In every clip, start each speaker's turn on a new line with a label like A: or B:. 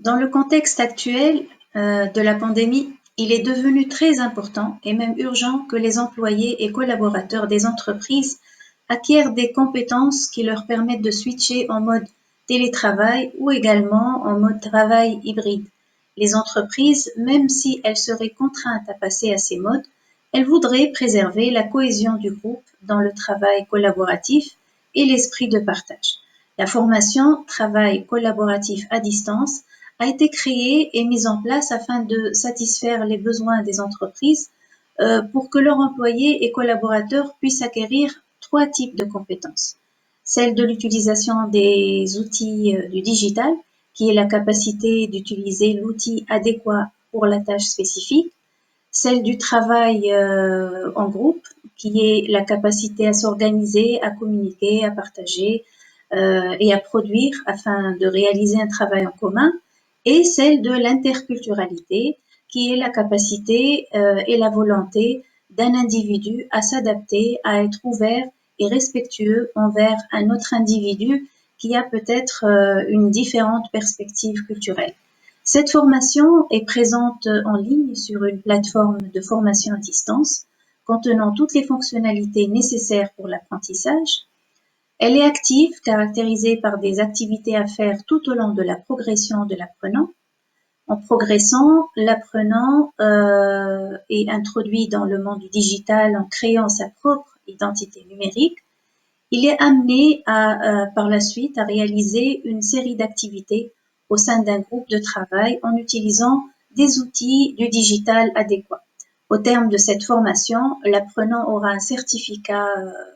A: Dans le contexte actuel de la pandémie, il est devenu très important et même urgent que les employés et collaborateurs des entreprises acquièrent des compétences qui leur permettent de switcher en mode télétravail ou également en mode travail hybride. Les entreprises, même si elles seraient contraintes à passer à ces modes, elles voudraient préserver la cohésion du groupe dans le travail collaboratif et l'esprit de partage. La formation travail collaboratif à distance a été créée et mise en place afin de satisfaire les besoins des entreprises pour que leurs employés et collaborateurs puissent acquérir trois types de compétences. Celle de l'utilisation des outils du digital, qui est la capacité d'utiliser l'outil adéquat pour la tâche spécifique. Celle du travail en groupe, qui est la capacité à s'organiser, à communiquer, à partager et à produire afin de réaliser un travail en commun. Et celle de l'interculturalité, qui est la capacité et la volonté d'un individu à s'adapter, à être ouvert et respectueux envers un autre individu qui a peut-être une différente perspective culturelle. Cette formation est présente en ligne sur une plateforme de formation à distance contenant toutes les fonctionnalités nécessaires pour l'apprentissage. Elle est active, caractérisée par des activités à faire tout au long de la progression de l'apprenant. En progressant, l'apprenant est introduit dans le monde du digital en créant sa propre identité numérique. Il est amené par la suite à réaliser une série d'activités au sein d'un groupe de travail en utilisant des outils du digital adéquats. Au terme de cette formation, l'apprenant aura un certificat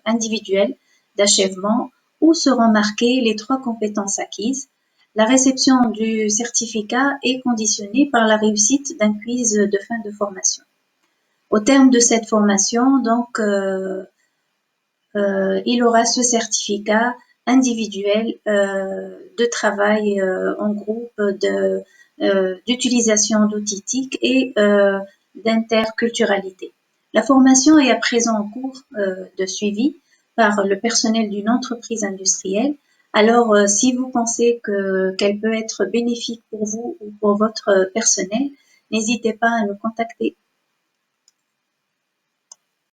A: individuel d'achèvement où seront marquées les trois compétences acquises. La réception du certificat est conditionnée par la réussite d'un quiz de fin de formation. Au terme de cette formation, donc, il aura ce certificat individuel de travail en groupe, d'utilisation d'outils TIC et d'interculturalité. La formation est à présent en cours de suivi par le personnel d'une entreprise industrielle. Alors, si vous pensez qu'elle peut être bénéfique pour vous ou pour votre personnel, n'hésitez pas à nous contacter.